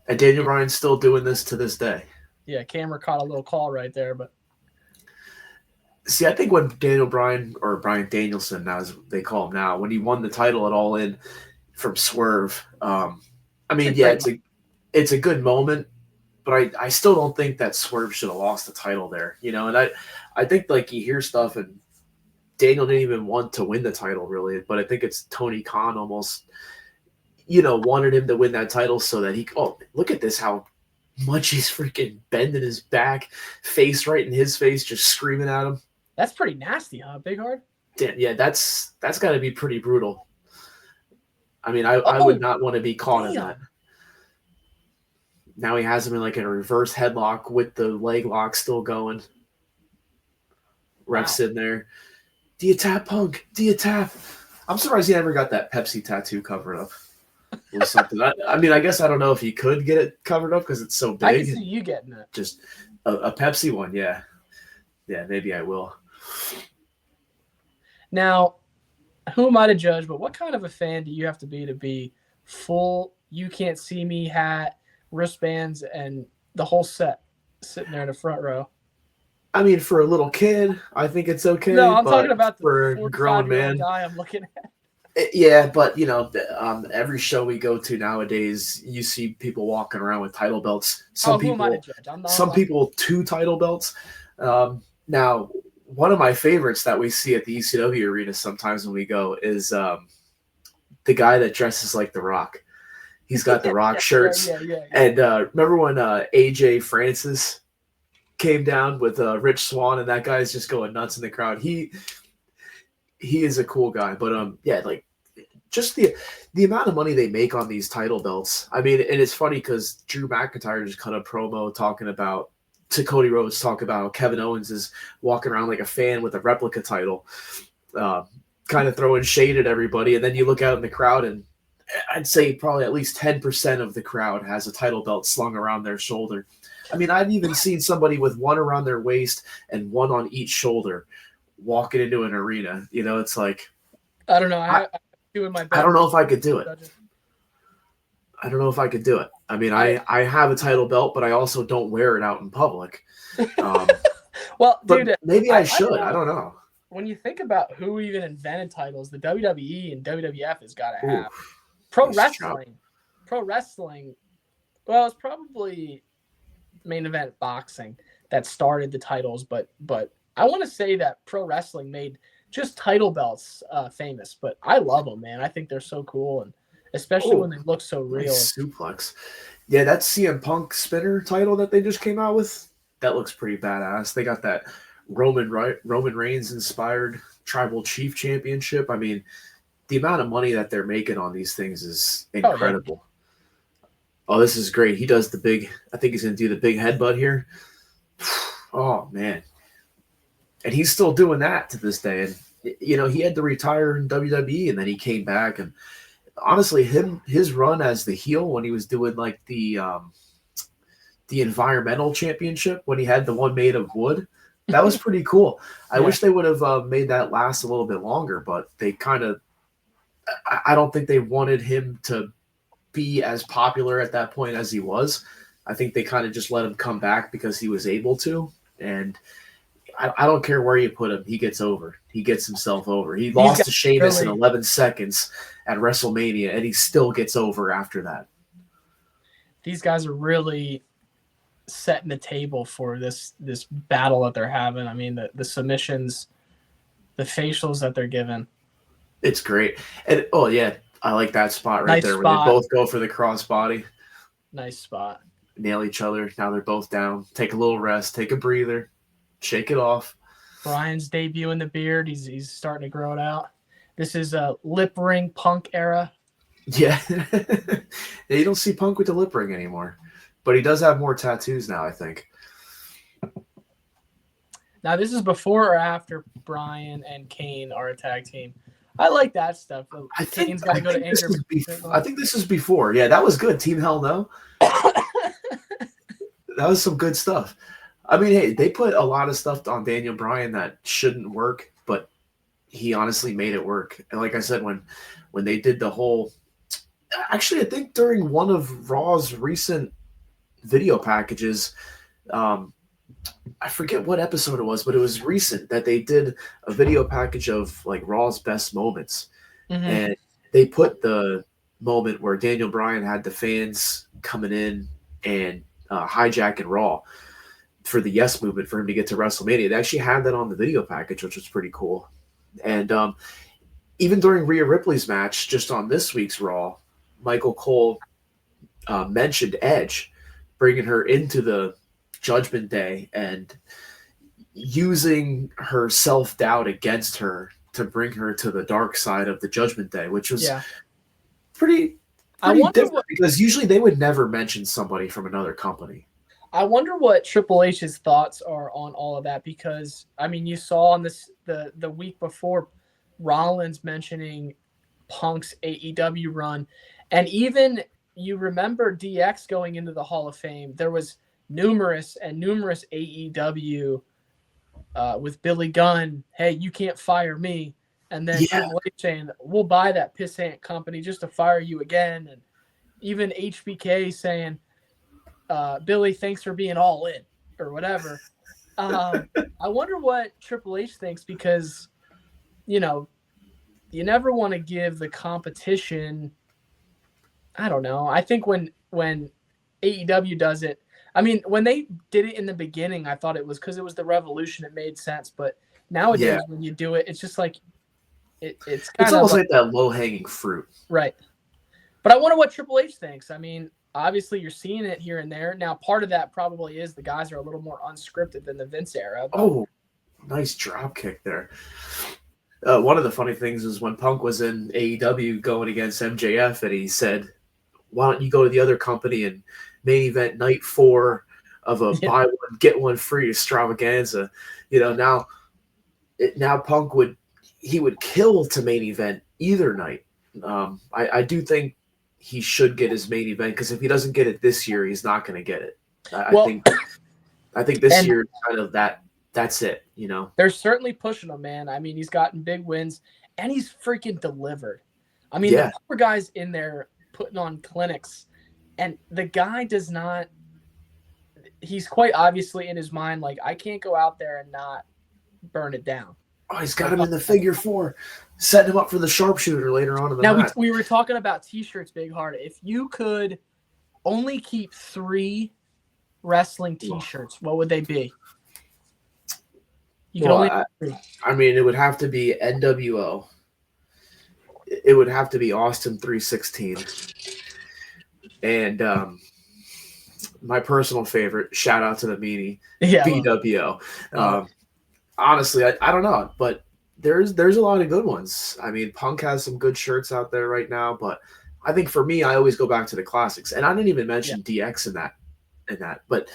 Speaker 2: And Daniel Bryan's still doing this to this day.
Speaker 1: Yeah, camera caught a little call right there, but
Speaker 2: see, I think when Daniel Bryan, or Bryan Danielson, as they call him now, when he won the title at All In from Swerve, it's a good moment, but I still don't think that Swerve should have lost the title there, And I think like you hear stuff, and Daniel didn't even want to win the title really, but I think it's Tony Khan almost, wanted him to win that title so that look at this, how much he's freaking bending his back, face right in his face, just screaming at him.
Speaker 1: That's pretty nasty, huh, Big Hard?
Speaker 2: Yeah, that's got to be pretty brutal. I mean, I would not want to be caught in that. Now he has him in like a reverse headlock with the leg lock still going. Ref's in there. Do you tap, Punk? Do you tap? I'm surprised he never got that Pepsi tattoo covered up. Or something. I mean, I guess I don't know if he could get it covered up because it's so big.
Speaker 1: I can see you getting it.
Speaker 2: Just a Pepsi one, yeah. Yeah, maybe I will.
Speaker 1: Now, who am I to judge, but what kind of a fan do you have to be full you can't see me hat, wristbands, and the whole set sitting there in the front row?
Speaker 2: I mean, for a little kid, I think it's okay.
Speaker 1: No, I'm talking about
Speaker 2: for a grown man
Speaker 1: guy I'm looking at.
Speaker 2: Yeah, but every show we go to nowadays, you see people walking around with title belts. Some
Speaker 1: who am I to judge?
Speaker 2: Some people 2 title belts. Now, one of my favorites that we see at the ECW arena sometimes when we go is the guy that dresses like The Rock. He's got the Rock shirts.
Speaker 1: Yeah.
Speaker 2: And remember when AJ Francis came down with Rich Swann, and that guy's just going nuts in the crowd. He is a cool guy, but just the amount of money they make on these title belts. I mean, and it's funny because Drew McIntyre just cut a promo talking about to Cody Rhodes, talk about how Kevin Owens is walking around like a fan with a replica title, kind of throwing shade at everybody. And then you look out in the crowd, and I'd say probably at least 10% of the crowd has a title belt slung around their shoulder. I mean, I've even seen somebody with one around their waist and one on each shoulder walking into an arena. It's like,
Speaker 1: I don't know. I'm doing my best.
Speaker 2: I don't know if I could do it. I don't know if I could do it. I mean, I have a title belt, but I also don't wear it out in public.
Speaker 1: Well,
Speaker 2: but
Speaker 1: dude,
Speaker 2: maybe I should. I don't know.
Speaker 1: When you think about who even invented titles, the WWE and WWF has got to have. Pro wrestling. Well, it's probably main event boxing that started the titles, but I want to say that pro wrestling made just title belts famous. But I love them, man. I think they're so cool, and especially when they look so real.
Speaker 2: Nice suplex. Yeah, that CM Punk spinner title that they just came out with, that looks pretty badass. They got that Roman Reigns inspired Tribal Chief Championship. I mean, the amount of money that they're making on these things is incredible. Oh, this is great. He does I think he's going to do the big headbutt here. Oh, man. And he's still doing that to this day. And, he had to retire in WWE, and then he came back. And honestly, his run as the heel when he was doing like the environmental championship, when he had the one made of wood, That was pretty cool. I
Speaker 1: Yeah.
Speaker 2: wish they would have made that last a little bit longer, but they kind of. I don't think they wanted him to be as popular at that point as he was. I think they kind of just let him come back because he was able to. And I don't care where you put him, he gets over. He gets himself over. He lost to Sheamus in 11 seconds at WrestleMania, and he still gets over after that.
Speaker 1: These guys are really setting the table for this battle that they're having. I mean, the submissions, the facials that they're giving.
Speaker 2: It's great. And oh yeah, I like that spot right there where they both go for the crossbody.
Speaker 1: Nice spot.
Speaker 2: Nail each other. Now they're both down. Take a little rest. Take a breather. Shake it off.
Speaker 1: Bryan's debuting the beard. He's starting to grow it out. This is a lip ring Punk era.
Speaker 2: Yeah. You don't see Punk with the lip ring anymore. But he does have more tattoos now, I think.
Speaker 1: Now, this is before or after Bryan and Kane are a tag team. I like that stuff. Kane's got to go to anger.
Speaker 2: I think this is before. Yeah, that was good. Team Hell No. That was some good stuff. I mean, hey, they put a lot of stuff on Daniel Bryan that shouldn't work, but he honestly made it work. And like I said, when they did the whole – actually, I think during one of Raw's recent video packages, I forget what episode it was, but it was recent that they did a video package of like Raw's best moments. Mm-hmm. And they put the moment where Daniel Bryan had the fans coming in and hijacking Raw for the Yes Movement for him to get to WrestleMania. They actually had that on the video package, which was pretty cool. And even during Rhea Ripley's match, just on this week's Raw, Michael Cole mentioned Edge, bringing her into the Judgment Day and using her self-doubt against her to bring her to the dark side of the Judgment Day, which was pretty different because usually they would never mention somebody from another company.
Speaker 1: I wonder what Triple H's thoughts are on all of that because, I mean, you saw on this the week before Rollins mentioning Punk's AEW run, and even you remember DX going into the Hall of Fame, there was numerous AEW with Billy Gunn, hey, you can't fire me. And then Triple H saying, we'll buy that pissant company just to fire you again. And even HBK saying, Billy, thanks for being all in or whatever. I wonder what Triple H thinks because, you know, you never want to give the competition. I don't know. I think when AEW does it, I mean, when they did it in the beginning, I thought it was because it was the Revolution. It made sense. But nowadays, when you do it, it's just like it's kind of
Speaker 2: almost like that low-hanging fruit.
Speaker 1: Right. But I wonder what Triple H thinks. I mean, obviously, you're seeing it here and there. Now, part of that probably is the guys are a little more unscripted than the Vince era. But...
Speaker 2: Oh, nice drop kick there. One of the funny things is when Punk was in AEW going against MJF, and he said, why don't you go to the other company and main event night 4 of a buy one, get one free extravaganza. You know, now Punk would kill to main event either night. I do think he should get his main event because if he doesn't get it this year, he's not going to get it. I think this year is kind of that's it, you know.
Speaker 1: They're certainly pushing him, man. I mean, he's gotten big wins and he's freaking delivered. I mean, the poor guy's in there putting on clinics and the guy does not, he's quite obviously in his mind, like, I can't go out there and not burn it down.
Speaker 2: Oh, he's got him in the figure 4, setting him up for the sharpshooter later on in the night.
Speaker 1: Now, we were talking about T-shirts, Big Hard. If you could only keep 3 wrestling T-shirts, what would they be? You could only have 3.
Speaker 2: I mean, it would have to be NWO. It would have to be Austin 316. And my personal favorite, shout out to the meanie, BWO. Honestly, I don't know, but there's a lot of good ones. I mean, Punk has some good shirts out there right now, but I think for me, I always go back to the classics. And I didn't even mention DX in that. But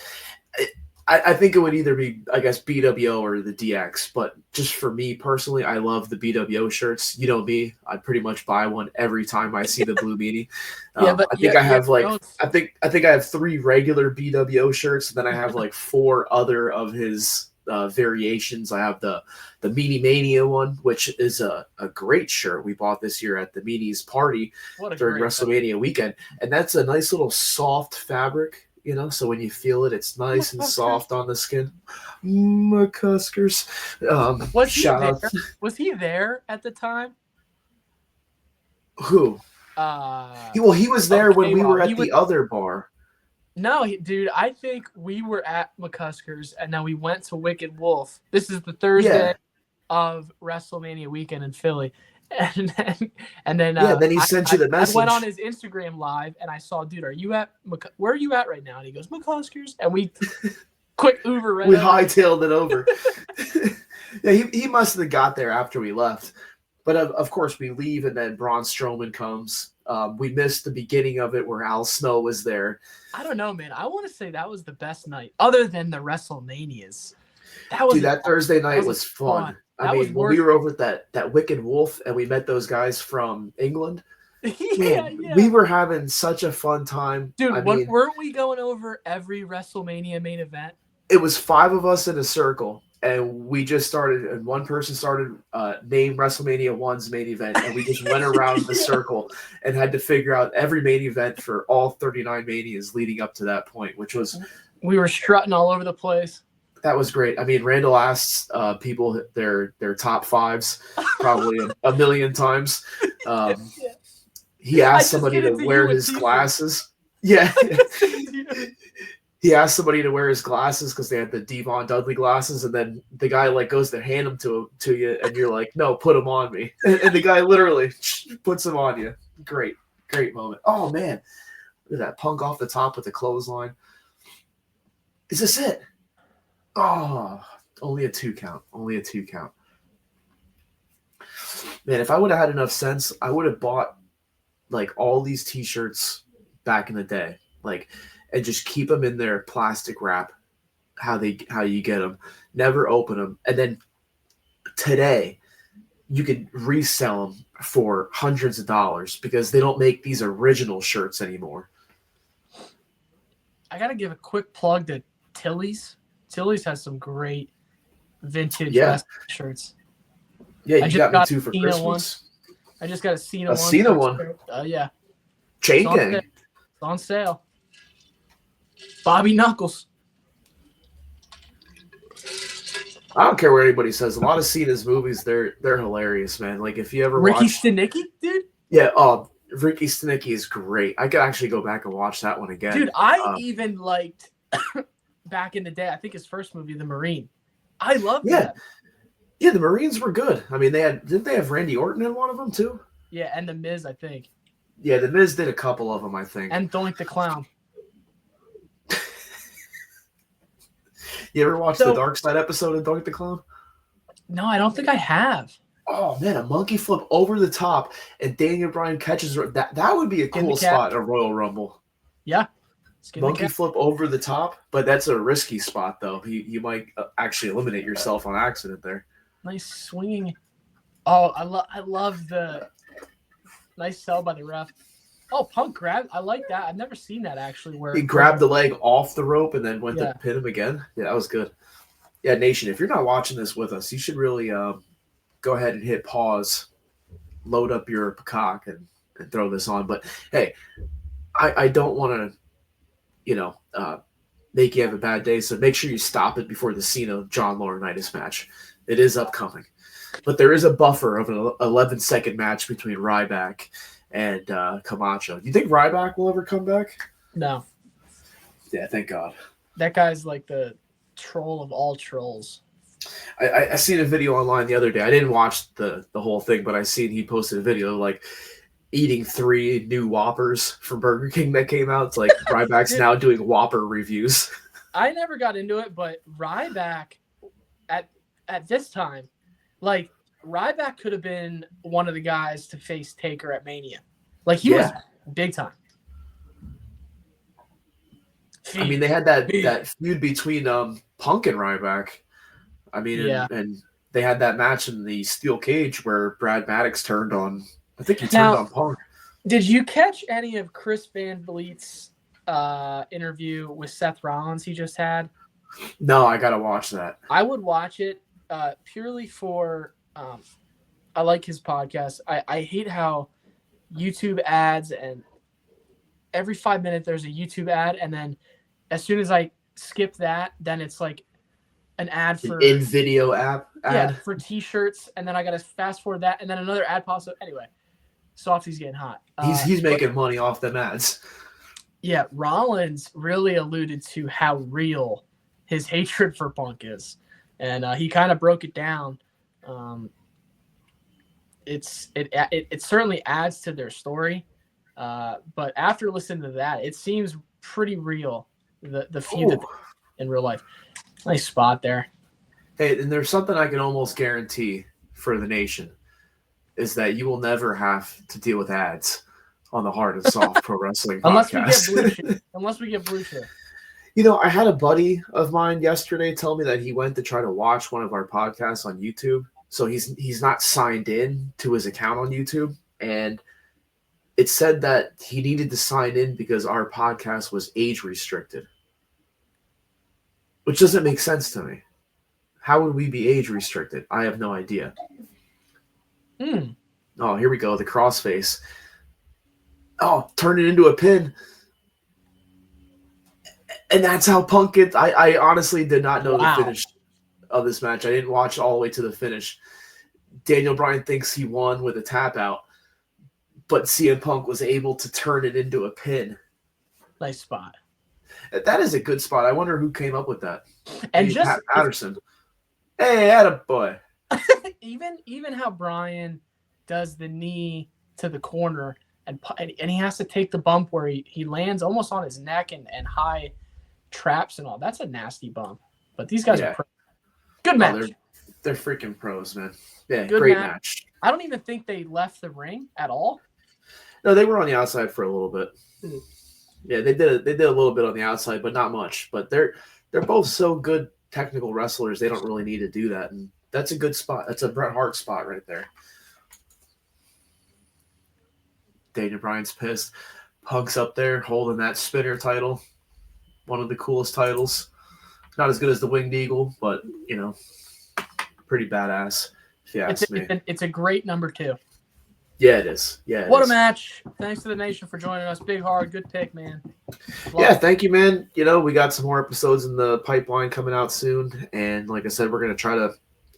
Speaker 2: I think it would either be, I guess, BWO or the DX. But just for me personally, I love the BWO shirts. You know me, I pretty much buy one every time I see the blue meanie. I think I have I think I have 3 regular BWO shirts, and then I have like 4 other of his variations. I have the Meanie Mania one, which is a great shirt we bought this year at the Meanies party during WrestleMania weekend. And that's a nice little soft fabric, you know, so when you feel it, it's nice and soft on the skin. McCuskers.
Speaker 1: Was he there at the time?
Speaker 2: Who? He was there when we were at the other bar.
Speaker 1: No, dude, I think we were at McCuskers, and then we went to Wicked Wolf. This is the Thursday of WrestleMania weekend in Philly. And then
Speaker 2: he sent you the message.
Speaker 1: I went on his Instagram live, and I saw, dude, where are you at right now? And he goes, McCuskers. And we quick Uber right
Speaker 2: We hightailed it over. Yeah, he must have got there after we left. But of course, we leave, and then Braun Strowman comes. We missed the beginning of it where Al Snow was there.
Speaker 1: I don't know, man. I want to say that was the best night, other than the WrestleManias.
Speaker 2: That Thursday night was fun. I mean, when we were over at that Wicked Wolf, and we met those guys from England.
Speaker 1: Yeah.
Speaker 2: We were having such a fun time.
Speaker 1: Dude, weren't we going over every WrestleMania main event?
Speaker 2: It was 5 of us in a circle. And we just started, and one person started name WrestleMania 1's main event, and we just went around the circle and had to figure out every main event for all 39 Manias leading up to that point, which was...
Speaker 1: We were strutting all over the place.
Speaker 2: That was great. I mean, Randall asked people their top 5s probably a million times. He asked somebody to wear his glasses. Yeah. He asked somebody to wear his glasses because they had the Devon Dudley glasses, and then the guy goes to hand them to you, and you're like, "No, put them on me." And the guy literally puts them on you. Great moment. Oh man, look at that Punk off the top with the clothesline. Is this it? Oh, only a 2 count. Man, if I would have had enough sense, I would have bought all these T-shirts back in the day, and just keep them in their plastic wrap, how you get them, never open them. And then today you could resell them for hundreds of dollars because they don't make these original shirts anymore.
Speaker 1: I got to give a quick plug to Tilly's. Tilly's has some great vintage wrestling shirts.
Speaker 2: Yeah, you got me 2 for Christmas.
Speaker 1: I just got a Cena
Speaker 2: one. A Cena one?
Speaker 1: Yeah.
Speaker 2: Chain Gang.
Speaker 1: It's on sale. Bobby Knuckles.
Speaker 2: I don't care what anybody says. A lot of Cena's movies, they're hilarious, man. If you ever
Speaker 1: Ricky Stenicki, dude.
Speaker 2: Yeah, Ricky Stenicki is great. I could actually go back and watch that one again.
Speaker 1: Dude, I even liked back in the day. I think his first movie, The Marine. I loved that.
Speaker 2: Yeah, the Marines were good. I mean, didn't they have Randy Orton in one of them too?
Speaker 1: Yeah, and The Miz, I think.
Speaker 2: Yeah, The Miz did a couple of them, I think.
Speaker 1: And Doink the Clown.
Speaker 2: You ever watch the Dark Side episode of Doink the Clown?
Speaker 1: No, I don't think I have.
Speaker 2: Oh man, a monkey flip over the top, and Daniel Bryan catches that would be a cool spot in a Royal Rumble.
Speaker 1: Yeah,
Speaker 2: monkey flip over the top, but that's a risky spot though. You might actually eliminate yourself on accident there.
Speaker 1: Nice swinging. Oh, I love the nice sell by the ref. Oh, Punk grab. I like that. I've never seen that actually. Where
Speaker 2: he grabbed the leg off the rope and then went to pin him again. Yeah, that was good. Yeah, Nation, if you're not watching this with us, you should really go ahead and hit pause, load up your Peacock, and throw this on. But hey, I don't want to, make you have a bad day. So make sure you stop it before the Cena John Laurinaitis match. It is upcoming, but there is a buffer of an 11-second match between Ryback and Camacho. Do you think Ryback will ever come back?
Speaker 1: No.
Speaker 2: Yeah, thank God.
Speaker 1: That guy's like the troll of all trolls.
Speaker 2: I seen a video online the other day. I didn't watch the whole thing, but I seen he posted a video eating 3 new Whoppers from Burger King that came out. It's like Ryback's now doing Whopper reviews.
Speaker 1: I never got into it, but Ryback at this time, Ryback could have been one of the guys to face Taker at Mania. He was big time.
Speaker 2: I mean, they had that feud between Punk and Ryback. I mean, and they had that match in the steel cage where Brad Maddox turned on. I think he turned on Punk.
Speaker 1: Did you catch any of Chris Van Vliet's interview with Seth Rollins he just had?
Speaker 2: No, I gotta watch that.
Speaker 1: I would watch it purely for. I like his podcast. I hate how YouTube ads and every 5 minutes there's a YouTube ad, and then as soon as I skip that, then it's like an ad
Speaker 2: An
Speaker 1: for
Speaker 2: in-video ad.
Speaker 1: for T-shirts, and then I gotta fast forward that, and then another ad pops up. Anyway, Softy's getting hot.
Speaker 2: He's making money off them ads.
Speaker 1: Yeah, Rollins really alluded to how real his hatred for Punk is, and he kind of broke it down. It certainly adds to their story, but after listening to that, it seems pretty real. The feud in real life. Nice spot there.
Speaker 2: Hey, and there's something I can almost guarantee for the nation is that you will never have to deal with ads on the Hard and Soft Pro Wrestling podcast.
Speaker 1: Unless we get blue shit.
Speaker 2: You know, I had a buddy of mine yesterday tell me that he went to try to watch one of our podcasts on YouTube. So he's not signed in to his account on YouTube. And it said that he needed to sign in because our podcast was age restricted. Which doesn't make sense to me. How would we be age restricted? I have no idea. Oh, here we go. The crossface. Oh, turn it into a pin. And that's how Punk gets. I honestly did not know the finish of this match. I didn't watch all the way to the finish. Daniel Bryan thinks he won with a tap out, but CM Punk was able to turn it into a pin.
Speaker 1: Nice spot.
Speaker 2: That is a good spot. I wonder who came up with that.
Speaker 1: And
Speaker 2: maybe
Speaker 1: just
Speaker 2: Pat Patterson. Hey, attaboy.
Speaker 1: even how Bryan does the knee to the corner and he has to take the bump where he lands almost on his neck and high traps and all. That's a nasty bump. But these guys are good match.
Speaker 2: They're freaking pros, man. Yeah,
Speaker 1: good
Speaker 2: great match.
Speaker 1: I don't even think they left the ring at all.
Speaker 2: No, they were on the outside for a little bit. Yeah, they did a little bit on the outside, but not much. But they're both so good technical wrestlers, they don't really need to do that. And that's a good spot. That's a Bret Hart spot right there. Daniel Bryan's pissed. Punk's up there holding that spinner title. One of the coolest titles. Not as good as the Winged Eagle, but, you know, pretty badass, if you ask me.
Speaker 1: It's a great number 2.
Speaker 2: Yeah, it is. Yeah,
Speaker 1: what a match. Thanks to the nation for joining us. Big Hard, good pick, man.
Speaker 2: Thank you, man. You know, we got some more episodes in the pipeline coming out soon. And like I said, we're going to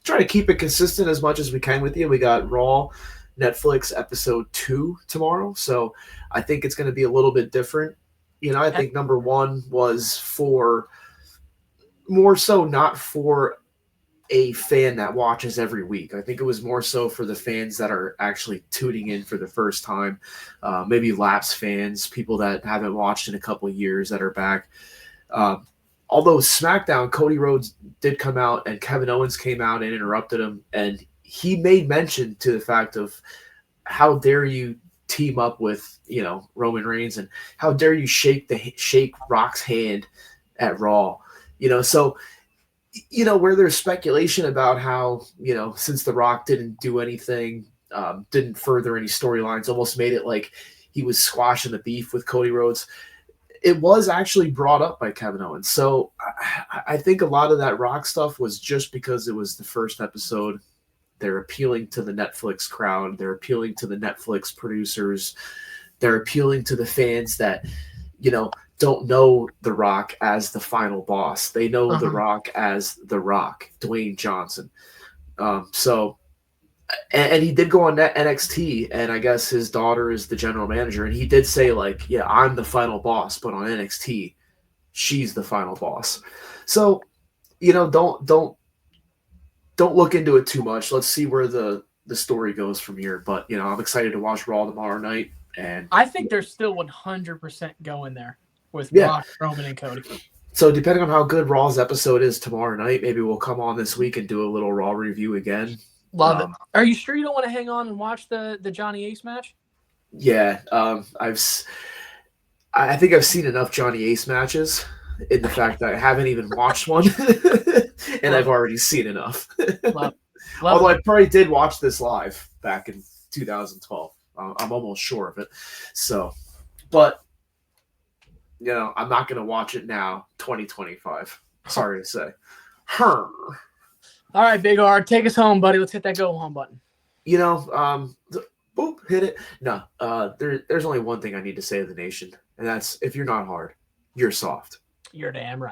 Speaker 2: try to keep it consistent as much as we can with you. We got Raw Netflix episode 2 tomorrow. So I think it's going to be a little bit different. You know, I think number 1 was for more so not for a fan that watches every week. I think it was more so for the fans that are actually tuning in for the first time, maybe lapsed fans, people that haven't watched in a couple of years that are back. Although SmackDown, Cody Rhodes did come out and Kevin Owens came out and interrupted him, and he made mention to the fact of how dare you team up with, you know, Roman Reigns, and how dare you shake Rock's hand at Raw. You know, so, you know, where there's speculation about how, you know, since The Rock didn't do anything, didn't further any storylines, almost made it like he was squashing the beef with Cody Rhodes, it was actually brought up by Kevin Owens. So I think a lot of that Rock stuff was just because it was the first episode. They're appealing to the Netflix crowd. They're appealing to the Netflix producers. They're appealing to the fans that, you know, don't know The Rock as the final boss. They know The Rock as The Rock, Dwayne Johnson. So, and he did go on NXT, and I guess his daughter is the general manager, and he did say, like, yeah, I'm the final boss, but on NXT, she's the final boss. So, you know, don't look into it too much. Let's see where the story goes from here. But, you know, I'm excited to watch Raw tomorrow night. And
Speaker 1: I think they're still 100% going there with Rock, Roman, and Cody.
Speaker 2: So depending on how good Raw's episode is tomorrow night, maybe we'll come on this week and do a little Raw review again.
Speaker 1: Love it. Are you sure you don't want to hang on and watch the Johnny Ace match?
Speaker 2: Yeah, I think I've seen enough Johnny Ace matches in the fact that I haven't even watched one, and I've already seen enough. Although I probably did watch this live back in 2012. I'm almost sure of it. So, but, you know, I'm not going to watch it now, 2025. Sorry to say. Her.
Speaker 1: All right, Big Hard, take us home, buddy. Let's hit that go home button.
Speaker 2: Boop, hit it. No, there's only one thing I need to say to the nation, and that's if you're not hard, you're soft.
Speaker 1: You're damn right.